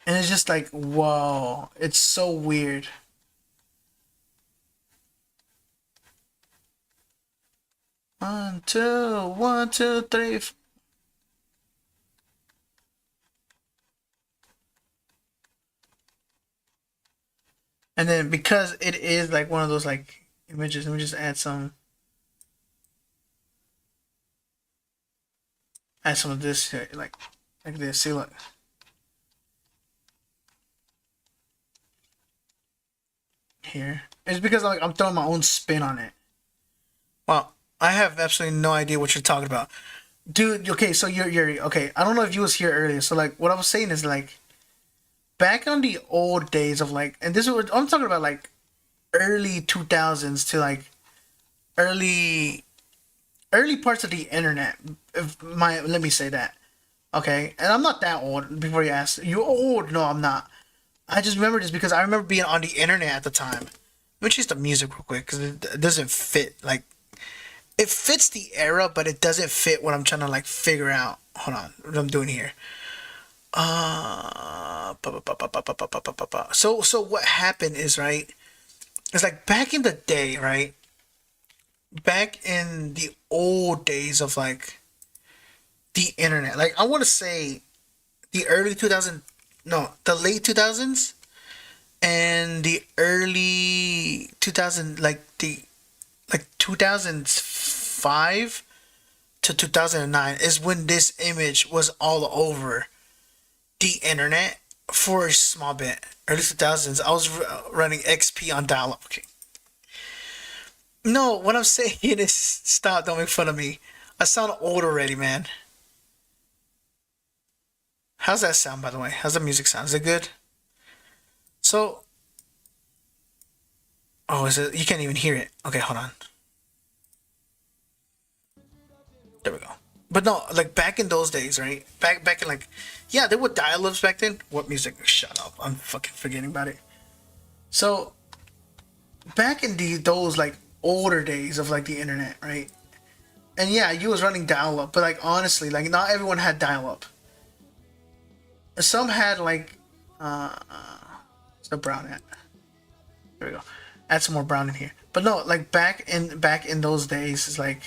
And it's just like, whoa, it's so weird. One, two, three. And then because it is like one of those like images, let me just add some of this here, like this. See, look. Here. It's because like I'm throwing my own spin on it. Well, I have absolutely no idea what you're talking about. Dude, okay, so you're okay. I don't know if you was here earlier. So like what I was saying is like back on the old days of like, and this is what I'm talking about, like early 2000s to like early parts of the internet. Let me say that. Okay, and I'm not that old. Before you ask, you old? No, I'm not. I just remember this because I remember being on the internet at the time. Let me change the music real quick because it doesn't fit. Like, it fits the era, but it doesn't fit what I'm trying to like figure out. Hold on, what I'm doing here. So what happened is, right, it's like back in the day, right, back in the old days of like the internet, like I want to say the early 2000, no, the late 2000s and the early 2000, like 2005 to 2009 is when this image was all over the internet for a small bit. Early 2000s, I was running XP on dial-up. Okay. No, what I'm saying is, stop, don't make fun of me. I sound old already, man. How's that sound, by the way? How's the music sound? Is it good? So, oh, is it? You can't even hear it. Okay, hold on. There we go. But no, like back in those days, right? Back in like, yeah, there were dial-ups back then. What music? Shut up! I'm fucking forgetting about it. So back in those like older days of like the internet, right? And yeah, you was running dial-up, but like honestly, like not everyone had dial-up. Some had like, what's the brown at? There we go. Add some more brown in here. But no, like back in those days, it's like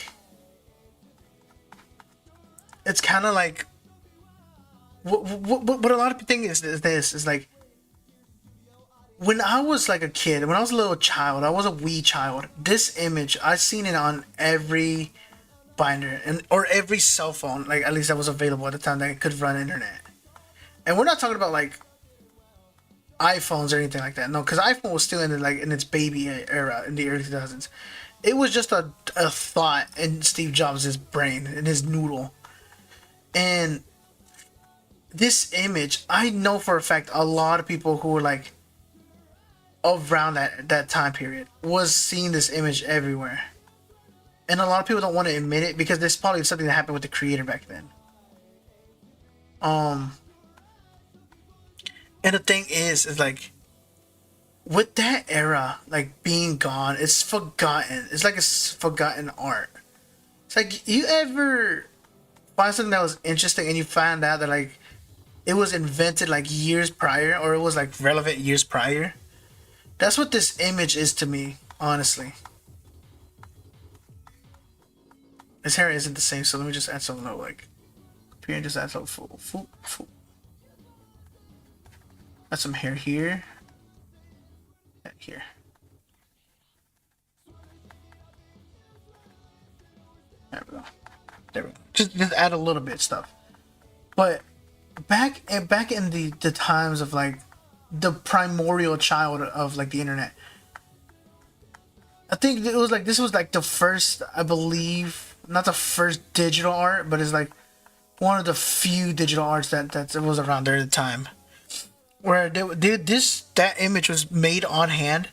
it's kind of like what a lot of people think is this is like when I was like a kid, when I was a little child, I was a wee child. This image, I seen it on every binder and or every cell phone, like at least that was available at the time that could run internet. And we're not talking about like iPhones or anything like that. No, because iPhone was still in the, like in its baby era in the early 2000s. It was just a thought in Steve Jobs' brain, in his noodle. And this image, I know for a fact a lot of people who were like around that time period was seeing this image everywhere. And a lot of people don't want to admit it because there's probably something that happened with the creator back then. Um and the thing is like with that era like being gone, it's forgotten. It's like it's forgotten art. It's like you ever find something that was interesting and you find out that like it was invented like years prior or it was like relevant years prior. That's what this image is to me, honestly. His hair isn't the same, so let me just add some little like here and just add some full. Add some hair here. Here. There we go. There we go. Just add a little bit of stuff. But back in the times of like the primordial child of like the internet, I think it was like this was like the first, I believe, not the first digital art, but it's like one of the few digital arts that was around there at the time. Where that image was made on hand,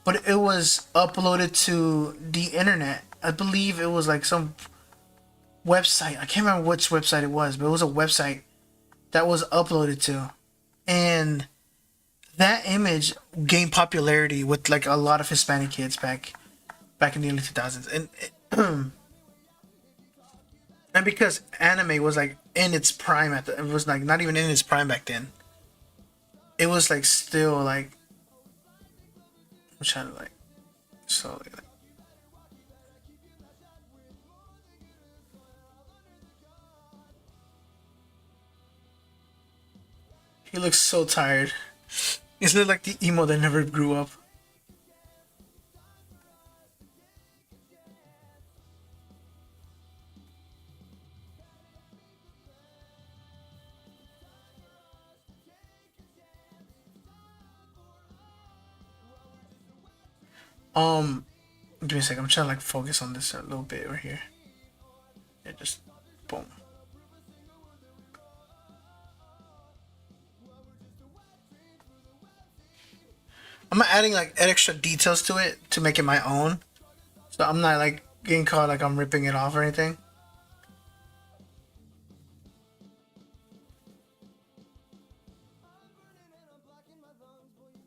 but it was uploaded to the internet. I believe it was like some website. I can't remember which website it was, but it was a website that was uploaded to, and that image gained popularity with like a lot of Hispanic kids back in the early 2000s, and and because anime was like in its prime it was like not even in its prime back then. It was like still like I'm trying to like slowly like. He looks so tired. He's look like the emo that never grew up. Um, Give me a second. I'm trying to like focus on this a little bit right here. Yeah, just boom. I'm adding like extra details to it to make it my own, so I'm not like getting caught like I'm ripping it off or anything.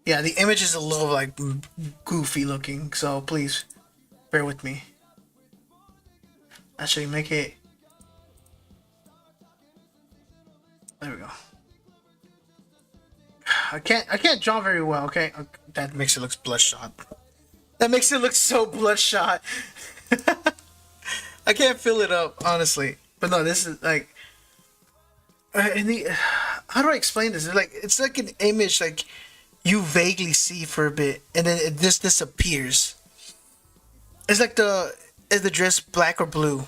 Yeah, the image is a little like goofy looking, so please bear with me. Actually, make it. There we go. I can't draw very well. Okay, that makes it look bloodshot. That makes it look so bloodshot. I can't fill it up honestly. But no, this is like, and the how do I explain this? It's like an image like you vaguely see for a bit, and then it just disappears. It's like is the dress black or blue?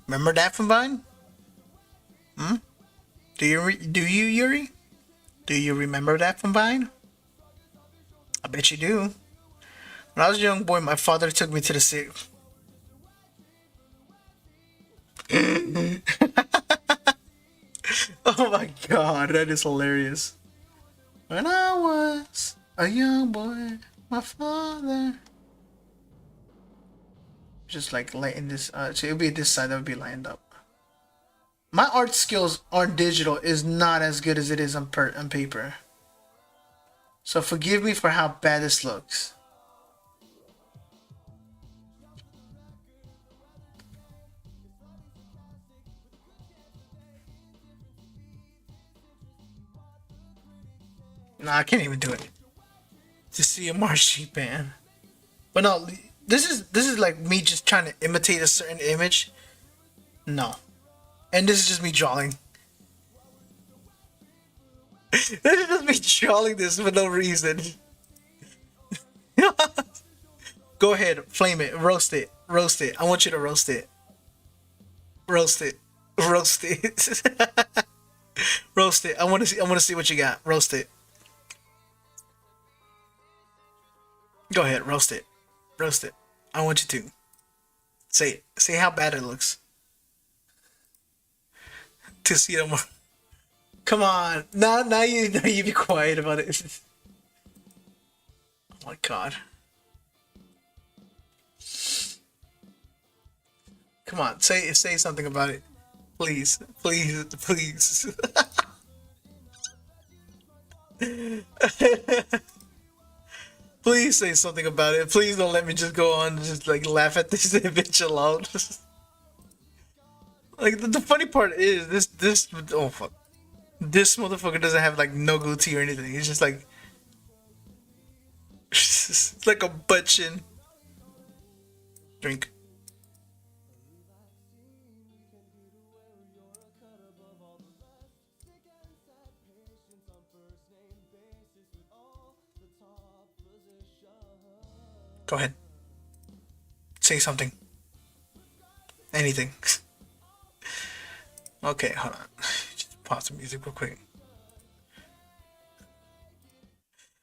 Remember that from Vine? Hmm? Do you Yuri? Do you remember that from Vine? I bet you do. When I was a young boy, my father took me to the city. Oh my god, that is hilarious. When I was a young boy, my father. Just like lighten this. So it'll be this side that would be lined up. My art skills on digital is not as good as it is on paper. So forgive me for how bad this looks. Nah, I can't even do it. To see a marching band. But no, this is like me just trying to imitate a certain image. No. And this is just me drawing. This is just me drawing this for no reason. Go ahead, flame it, roast it, roast it. I want you to roast it. Roast it. Roast it. Roast it. I wanna see what you got. Roast it. Go ahead, roast it. Roast it. I want you to. Say it. Say how bad it looks. To see them. Come on. Now you be quiet about it. Oh my god. Come on, say something about it. Please. Please. Please. Please say something about it. Please don't let me just go on and just like laugh at this image alone. Like the funny part is this oh fuck. This motherfucker doesn't have like no goatee or anything. He's just like it's like a butt chin. Drink. Go ahead. Say something. Anything. Okay, hold on. Just pause the music real quick.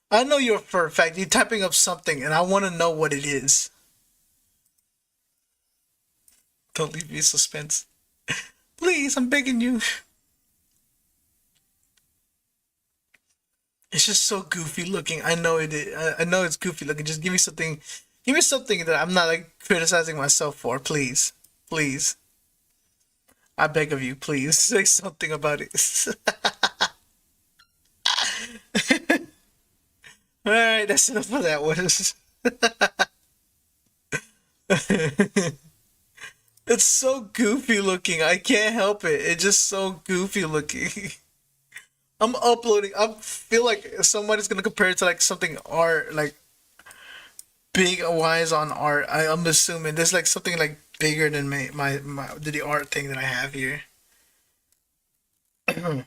I know you're for a fact. You're typing up something, and I want to know what it is. Don't leave me in suspense. Please, I'm begging you. It's just so goofy looking. I know it is. I know it's goofy looking. Just give me something. Give me something that I'm not like criticizing myself for, please. Please. I beg of you, please. Say something about it. Alright, that's enough of that one. It's so goofy looking. I can't help it. It's just so goofy looking. I'm uploading. I feel like somebody's gonna compare it to like something art, like big wise on art. I'm assuming there's like something like bigger than my the art thing that I have here. I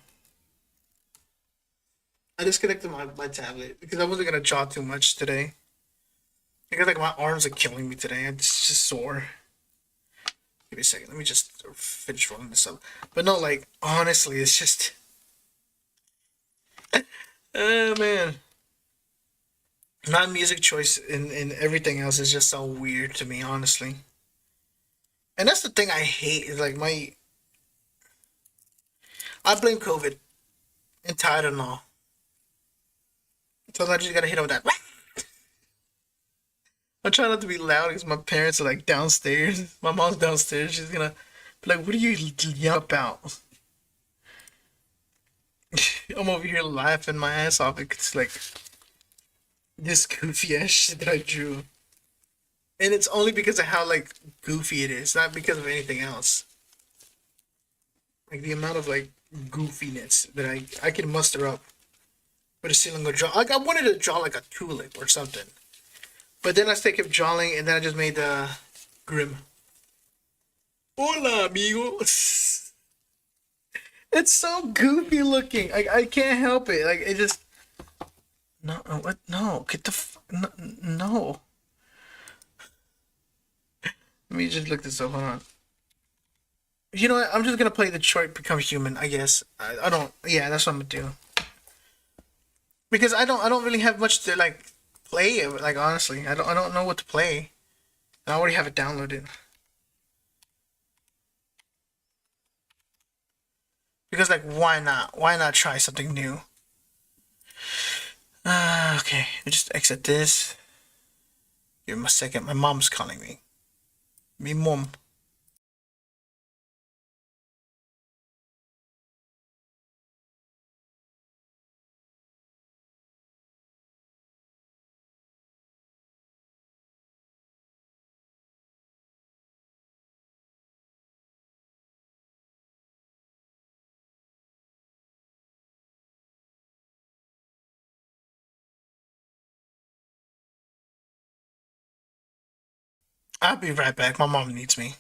disconnected my tablet because I wasn't gonna draw too much today. Because like my arms are killing me today. I'm just sore. Give me a second. Let me just finish rolling this up. But no, like honestly, it's just. Oh man. My music choice and everything else is just so weird to me, honestly. And that's the thing I hate is like I blame COVID and Tylenol. So I just gotta hit him with that. I'm trying not to be loud because my parents are like downstairs. My mom's downstairs. She's gonna be like, "What are you yelling about?" I'm over here laughing my ass off. It's like this goofy ass shit that I drew. And it's only because of how like goofy it is, not because of anything else. Like the amount of like goofiness that I can muster up. with a ceiling or draw. Like I wanted to draw like a tulip or something, but then I still kept drawing, and then I just made the Grim. Hola, amigo. It's so goofy looking. I can't help it. Like it just no. What? No. Get the no. No. Let me just look this up. Hold on. You know what? I'm just gonna play Detroit Become Human. I guess. I don't. Yeah, that's what I'm gonna do. Because I don't really have much to like play. Like honestly, I don't know what to play. I already have it downloaded. Because like, why not? Why not try something new? Okay, just exit this. Give him a second. My mom's calling me. Me mom. I'll be right back. My mom needs me.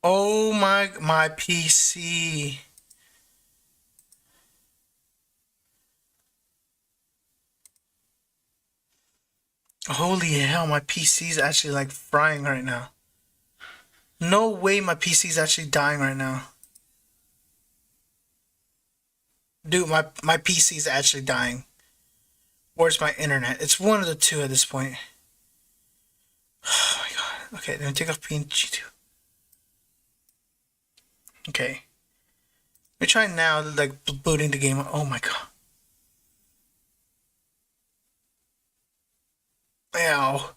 Oh my PC. Holy hell, my PC's actually like frying right now. No way my PC's actually dying right now. Dude, my PC's actually dying. Where's my internet? It's one of the two at this point. Oh my god. Okay, then take off PNG2. Okay. We're trying now, like booting the game. Oh my god. Ow.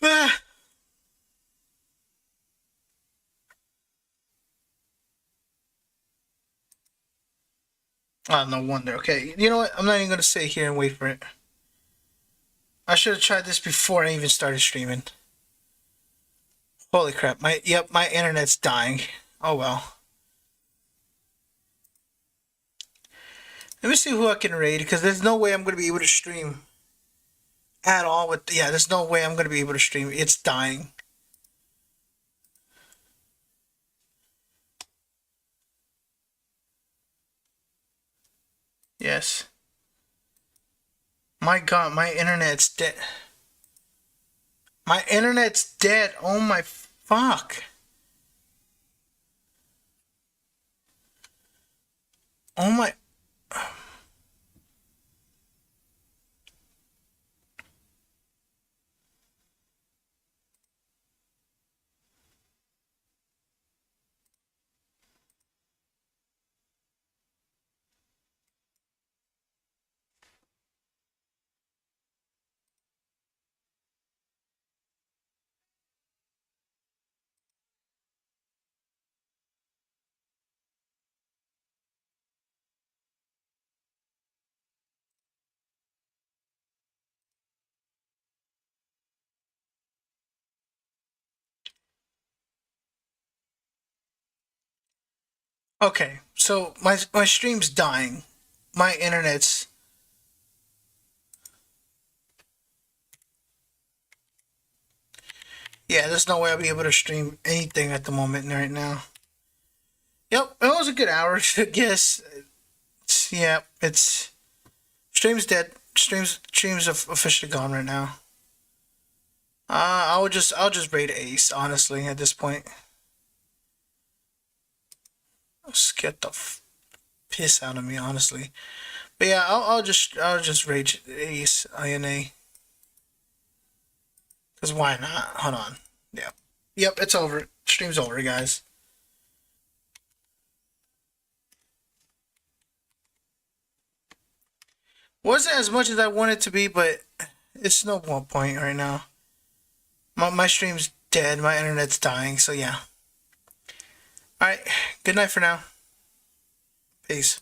Ah. Oh, no wonder. Okay, you know what? I'm not even gonna sit here and wait for it. I should have tried this before I even started streaming. Holy crap! My internet's dying. Oh well. Let me see who I can raid because there's no way I'm gonna be able to stream at all. With there's no way I'm gonna be able to stream. It's dying. Yes. My god, my internet's dead. My internet's dead. Oh my fuck. Oh my. Okay, so my stream's dying. My internet's. Yeah, there's no way I'll be able to stream anything at the moment right now. Yep, it was a good hour, I guess. It's stream's dead. Stream's officially gone right now. I'll just raid Ace honestly at this point. Let's get the piss out of me honestly. But yeah, I'll just rage Ace INA. Cause why not? Hold on. Yep, it's over. Stream's over, guys. Wasn't as much as I wanted to be, but it's no more point right now. My stream's dead. My internet's dying. So yeah. All right. Good night for now. Peace.